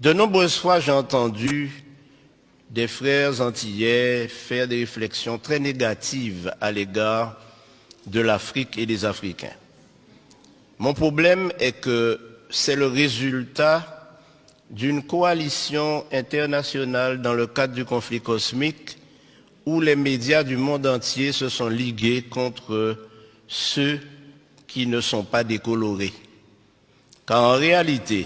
De nombreuses fois, j'ai entendu des frères antillais faire des réflexions très négatives à l'égard de l'Afrique et des Africains. Mon problème est que c'est le résultat d'une coalition internationale dans le cadre du conflit cosmique où les médias du monde entier se sont ligués contre ceux qui ne sont pas décolorés. Car en réalité,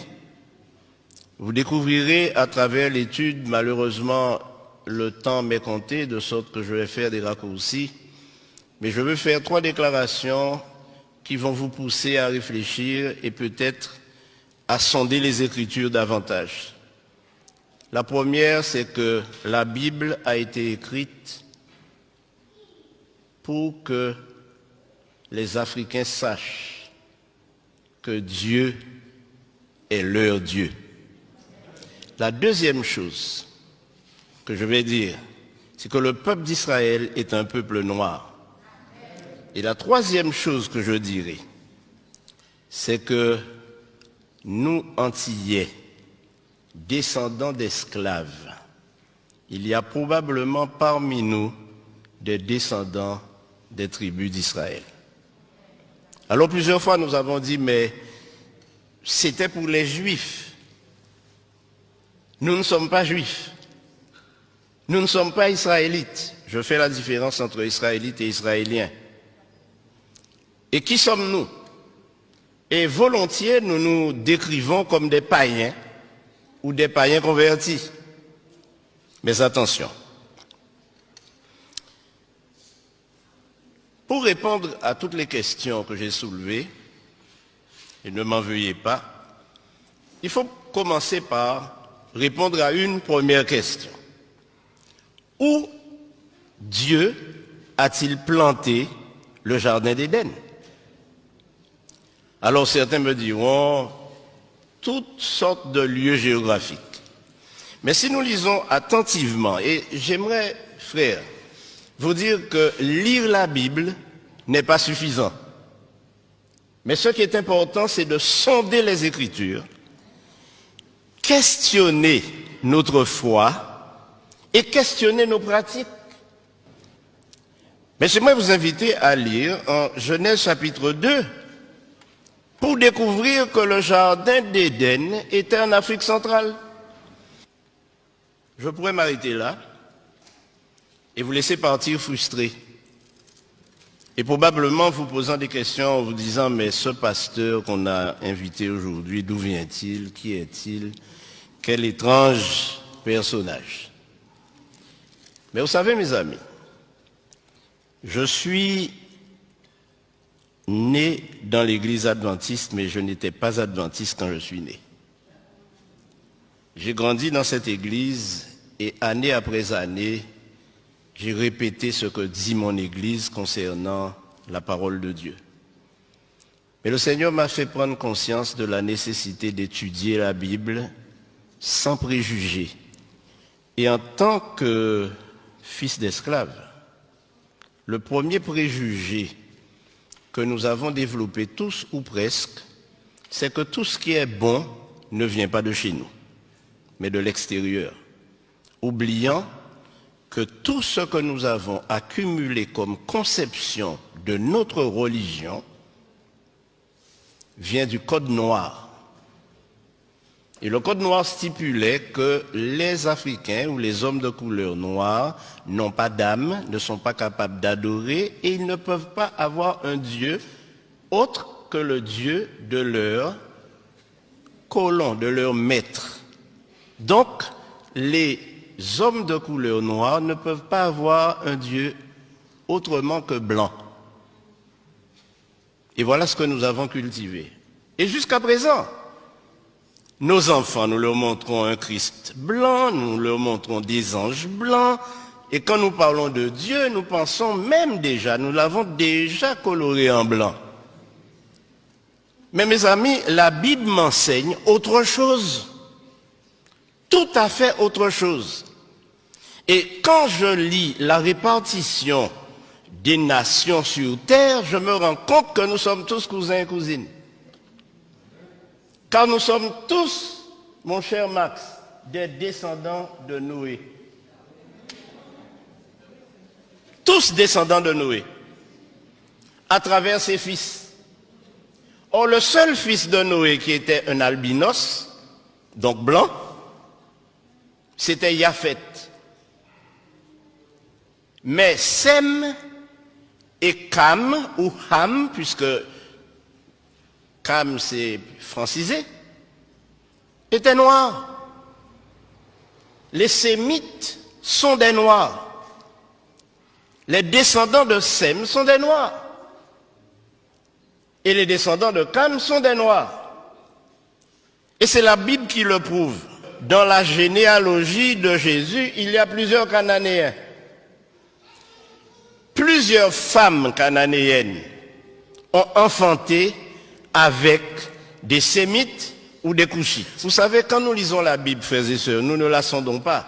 vous découvrirez à travers l'étude, malheureusement le temps m'est compté, de sorte que je vais faire des raccourcis, mais je veux faire 3 déclarations qui vont vous pousser à réfléchir et peut-être à sonder les Écritures davantage. La première, c'est que la Bible a été écrite pour que les Africains sachent que Dieu est leur Dieu. La deuxième chose que je vais dire, c'est que le peuple d'Israël est un peuple noir. Et la troisième chose que je dirai, c'est que nous, Antillais, descendants d'esclaves, il y a probablement parmi nous des descendants des tribus d'Israël. Alors plusieurs fois nous avons dit, mais c'était pour les Juifs. Nous ne sommes pas Juifs. Nous ne sommes pas Israélites. Je fais la différence entre Israélites et Israéliens. Et qui sommes-nous? Et volontiers, nous nous décrivons comme des païens ou des païens convertis. Mais attention. Pour répondre à toutes les questions que j'ai soulevées, et ne m'en veuillez pas, il faut commencer par répondre à une première question. Où Dieu a-t-il planté le jardin d'Éden? Alors certains me diront toutes sortes de lieux géographiques. Mais si nous lisons attentivement, et j'aimerais, frères, vous dire que lire la Bible n'est pas suffisant. Mais ce qui est important, c'est de sonder les Écritures, questionner notre foi et questionner nos pratiques. Mais j'aimerais vous inviter à lire en Genèse chapitre 2 pour découvrir que le jardin d'Éden était en Afrique centrale. Je pourrais m'arrêter là et vous laisser partir frustré. Et probablement vous posant des questions en vous disant, mais ce pasteur qu'on a invité aujourd'hui, d'où vient-il? Qui est-il? Quel étrange personnage. Mais vous savez, mes amis, je suis né dans l'église adventiste, mais je n'étais pas adventiste quand je suis né. J'ai grandi dans cette église et année après année, j'ai répété ce que dit mon église concernant la parole de Dieu. Mais le Seigneur m'a fait prendre conscience de la nécessité d'étudier la Bible sans préjugés. Et en tant que fils d'esclave, le premier préjugé que nous avons développé tous ou presque, c'est que tout ce qui est bon ne vient pas de chez nous, mais de l'extérieur, oubliant que tout ce que nous avons accumulé comme conception de notre religion vient du Code noir. Et le Code noir stipulait que les Africains ou les hommes de couleur noire n'ont pas d'âme, ne sont pas capables d'adorer et ils ne peuvent pas avoir un Dieu autre que le Dieu de leur colon, de leur maître. Donc, les hommes de couleur noire ne peuvent pas avoir un Dieu autrement que blanc. Et voilà ce que nous avons cultivé. Et jusqu'à présent, nos enfants, nous leur montrons un Christ blanc, nous leur montrons des anges blancs, et quand nous parlons de Dieu, nous pensons même déjà, nous l'avons déjà coloré en blanc. Mais mes amis, la Bible m'enseigne autre chose. Tout à fait autre chose. Et quand je lis la répartition des nations sur terre, je me rends compte que nous sommes tous cousins et cousines. Car nous sommes tous mon cher Max, des descendants de Noé. Tous descendants de Noé, à travers ses fils. Or, le seul fils de Noé qui était un albinos, donc blanc, c'était Japheth. Mais Sem et Cam, ou Ham, puisque Cam c'est francisé, étaient noirs. Les Sémites sont des noirs. Les descendants de Sem sont des noirs. Et les descendants de Cam sont des noirs. Et c'est la Bible qui le prouve. Dans la généalogie de Jésus, il y a plusieurs Cananéens. Plusieurs femmes cananéennes ont enfanté avec des Sémites ou des Couchites. Vous savez, quand nous lisons la Bible, frères et sœurs, nous ne la sondons pas.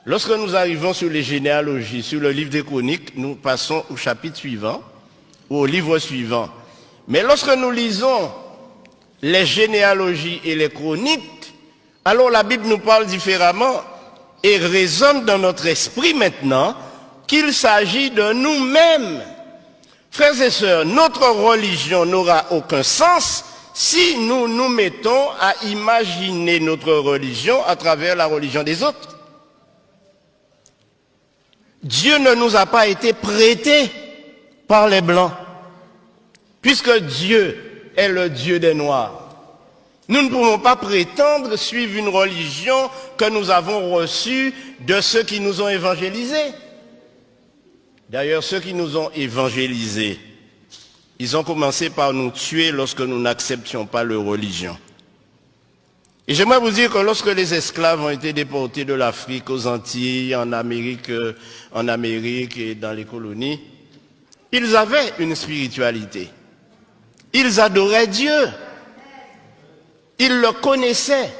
Lorsque nous arrivons sur les généalogies, sur le livre des Chroniques, nous passons au chapitre suivant ou au livre suivant. Mais lorsque nous lisons les généalogies et les chroniques, alors la Bible nous parle différemment et résonne dans notre esprit maintenant qu'il s'agit de nous-mêmes. Frères et sœurs, notre religion n'aura aucun sens si nous nous mettons à imaginer notre religion à travers la religion des autres. Dieu ne nous a pas été prêté par les Blancs, puisque Dieu est le Dieu des Noirs. Nous ne pouvons pas prétendre suivre une religion que nous avons reçue de ceux qui nous ont évangélisés. D'ailleurs, ceux qui nous ont évangélisés, ils ont commencé par nous tuer lorsque nous n'acceptions pas leur religion. Et j'aimerais vous dire que lorsque les esclaves ont été déportés de l'Afrique aux Antilles, en Amérique et dans les colonies, ils avaient une spiritualité. Ils adoraient Dieu. Ils le connaissaient.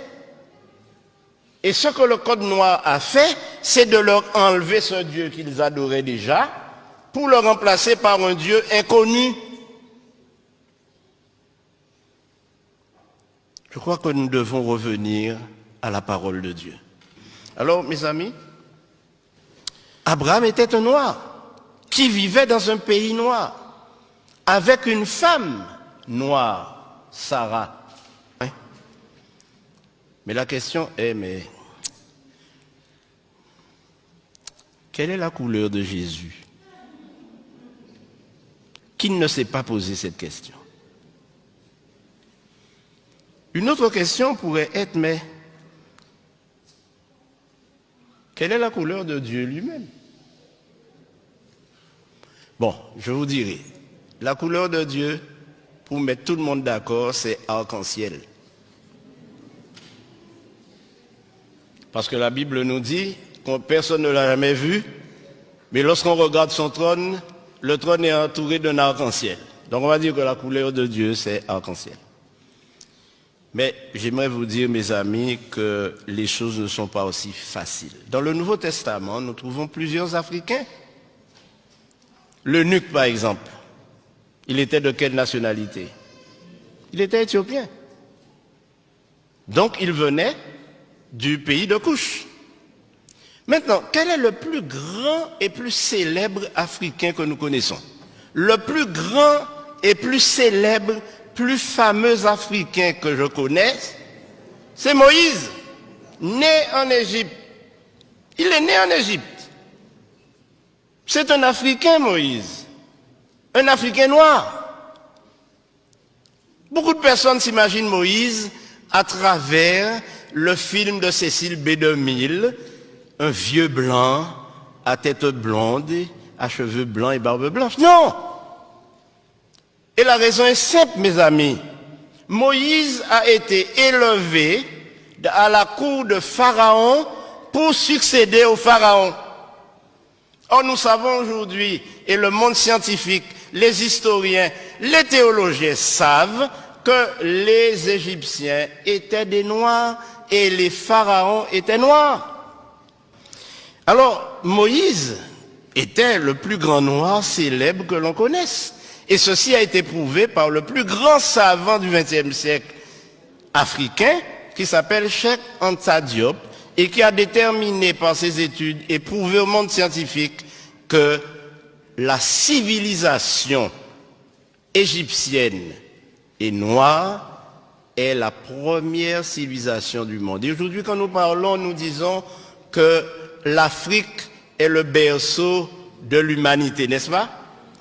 Et ce que le Code noir a fait, c'est de leur enlever ce Dieu qu'ils adoraient déjà pour le remplacer par un Dieu inconnu. Je crois que nous devons revenir à la parole de Dieu. Alors, mes amis, Abraham était un noir qui vivait dans un pays noir avec une femme noire, Sarah. Mais la question est, mais quelle est la couleur de Jésus? Qui ne s'est pas posé cette question? Une autre question pourrait être, mais quelle est la couleur de Dieu lui-même? Bon, je vous dirai, la couleur de Dieu, pour mettre tout le monde d'accord, c'est arc-en-ciel. Parce que la Bible nous dit que personne ne l'a jamais vu, mais lorsqu'on regarde son trône, le trône est entouré d'un arc-en-ciel. Donc on va dire que la couleur de Dieu, c'est arc-en-ciel. Mais j'aimerais vous dire, mes amis, que les choses ne sont pas aussi faciles. Dans le Nouveau Testament, nous trouvons plusieurs Africains. L'eunuque, par exemple, il était de quelle nationalité? Il était éthiopien. Donc il venait du pays de Couche. Maintenant, quel est le plus grand et plus célèbre Africain que nous connaissons? Le plus grand et plus célèbre, plus fameux Africain que je connais, c'est Moïse, né en Égypte. Il est né en Égypte. C'est un Africain, Moïse. Un Africain noir. Beaucoup de personnes s'imaginent Moïse à travers le film de Cécile B. DeMille, un vieux blanc, à tête blonde, à cheveux blancs et barbe blanche. Non! Et la raison est simple, mes amis. Moïse a été élevé à la cour de Pharaon pour succéder au Pharaon. Or, nous savons aujourd'hui, et le monde scientifique, les historiens, les théologiens savent que les Égyptiens étaient des Noirs et les pharaons étaient noirs. Alors, Moïse était le plus grand noir célèbre que l'on connaisse. Et ceci a été prouvé par le plus grand savant du XXe siècle africain, qui s'appelle Cheikh Anta Diop et qui a déterminé par ses études et prouvé au monde scientifique que la civilisation égyptienne et noire est la première civilisation du monde. Et aujourd'hui, quand nous parlons, nous disons que l'Afrique est le berceau de l'humanité, n'est-ce pas?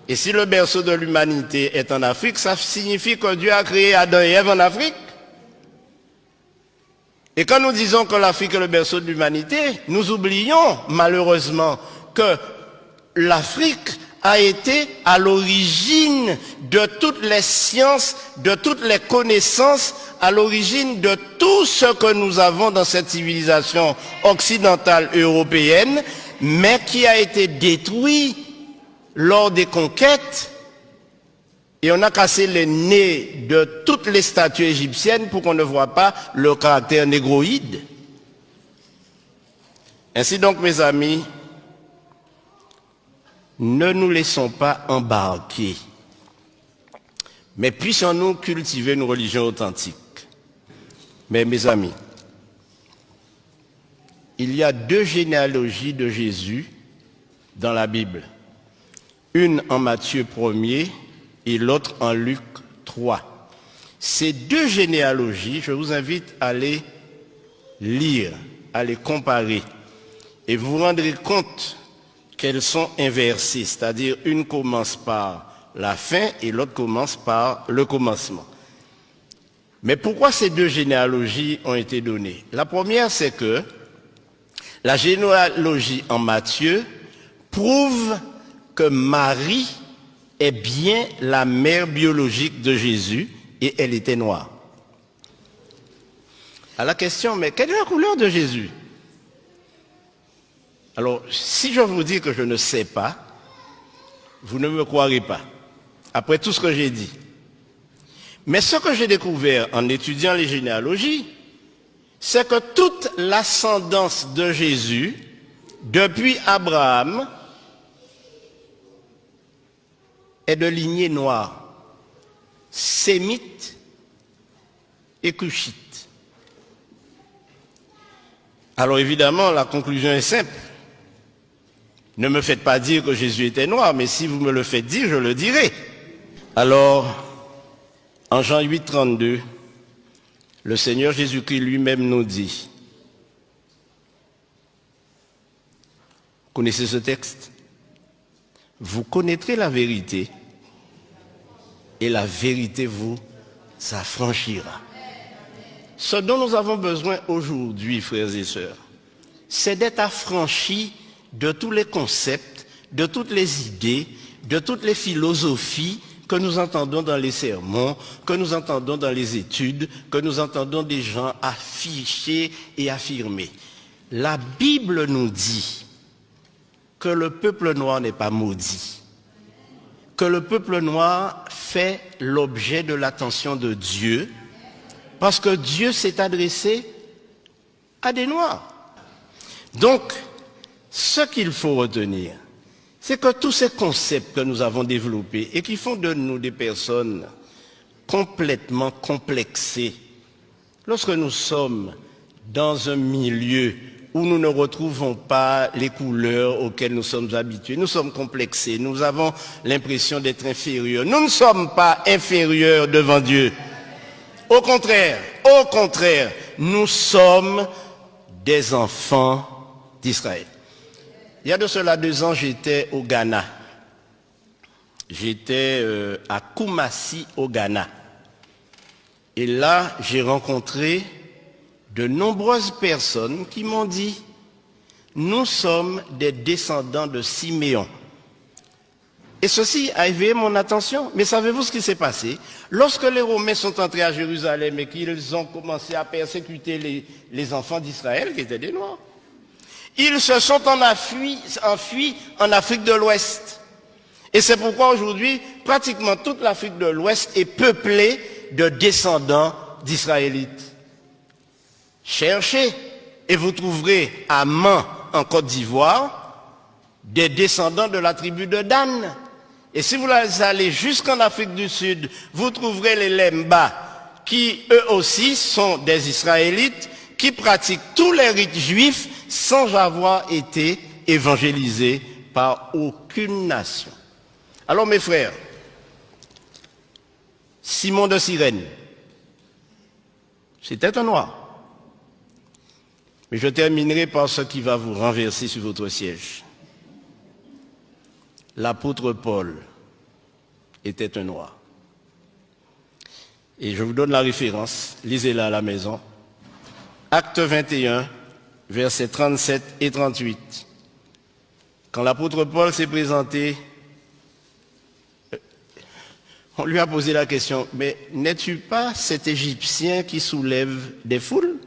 Et si le berceau de l'humanité est en Afrique, ça signifie que Dieu a créé Adam et Ève en Afrique. Et quand nous disons que l'Afrique est le berceau de l'humanité, nous oublions malheureusement que l'Afrique a été à l'origine de toutes les sciences, de toutes les connaissances, à l'origine de tout ce que nous avons dans cette civilisation occidentale européenne, mais qui a été détruit lors des conquêtes, et on a cassé les nez de toutes les statues égyptiennes pour qu'on ne voit pas le caractère négroïde. Ainsi donc, mes amis, ne nous laissons pas embarquer, mais puissions-nous cultiver une religion authentique. Mais mes amis, il y a 2 généalogies de Jésus dans la Bible. Une en Matthieu 1er et l'autre en Luc 3. Ces 2 généalogies, je vous invite à les lire, à les comparer. Et vous vous rendrez compte qu'elles sont inversées, c'est-à-dire une commence par la fin et l'autre commence par le commencement. Mais pourquoi ces 2 généalogies ont été données? La première, c'est que la généalogie en Matthieu prouve que Marie est bien la mère biologique de Jésus et elle était noire. À la question, mais quelle est la couleur de Jésus? Alors, si je vous dis que je ne sais pas, vous ne me croirez pas, après tout ce que j'ai dit. Mais ce que j'ai découvert en étudiant les généalogies, c'est que toute l'ascendance de Jésus, depuis Abraham, est de lignée noire, sémite et cushite. Alors évidemment, la conclusion est simple. Ne me faites pas dire que Jésus était noir, mais si vous me le faites dire, je le dirai. Alors, en Jean 8, 32, le Seigneur Jésus-Christ lui-même nous dit, connaissez ce texte? Vous connaîtrez la vérité et la vérité vous affranchira. Ce dont nous avons besoin aujourd'hui, frères et sœurs, c'est d'être affranchis de tous les concepts, de toutes les idées, de toutes les philosophies que nous entendons dans les sermons, que nous entendons dans les études, que nous entendons des gens afficher et affirmer. La Bible nous dit que le peuple noir n'est pas maudit, que le peuple noir fait l'objet de l'attention de Dieu, parce que Dieu s'est adressé à des noirs. Donc, ce qu'il faut retenir, c'est que tous ces concepts que nous avons développés et qui font de nous des personnes complètement complexées, lorsque nous sommes dans un milieu où nous ne retrouvons pas les couleurs auxquelles nous sommes habitués, nous sommes complexés, nous avons l'impression d'être inférieurs. Nous ne sommes pas inférieurs devant Dieu. Au contraire, nous sommes des enfants d'Israël. Il y a de cela 2 ans, j'étais au Ghana. J'étais à Kumasi, au Ghana. Et là, j'ai rencontré de nombreuses personnes qui m'ont dit, nous sommes des descendants de Siméon. Et ceci a éveillé mon attention. Mais savez-vous ce qui s'est passé? Lorsque les Romains sont entrés à Jérusalem et qu'ils ont commencé à persécuter les enfants d'Israël, qui étaient des Noirs, ils se sont enfuis en Afrique de l'Ouest. Et c'est pourquoi aujourd'hui, pratiquement toute l'Afrique de l'Ouest est peuplée de descendants d'Israélites. Cherchez et vous trouverez à Man, en Côte d'Ivoire, des descendants de la tribu de Dan. Et si vous allez jusqu'en Afrique du Sud, vous trouverez les Lemba, qui eux aussi sont des Israélites, qui pratiquent tous les rites juifs sans avoir été évangélisés par aucune nation. Alors mes frères, Simon de Cyrène, c'était un noir. Mais je terminerai par ce qui va vous renverser sur votre siège. L'apôtre Paul était un noir. Et je vous donne la référence, lisez-la à la maison. Acte 21, versets 37 et 38. Quand l'apôtre Paul s'est présenté, on lui a posé la question, mais n'es-tu pas cet Égyptien qui soulève des foules?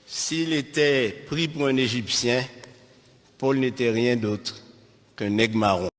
S'il était pris pour un Égyptien, Paul n'était rien d'autre qu'un nègre marron.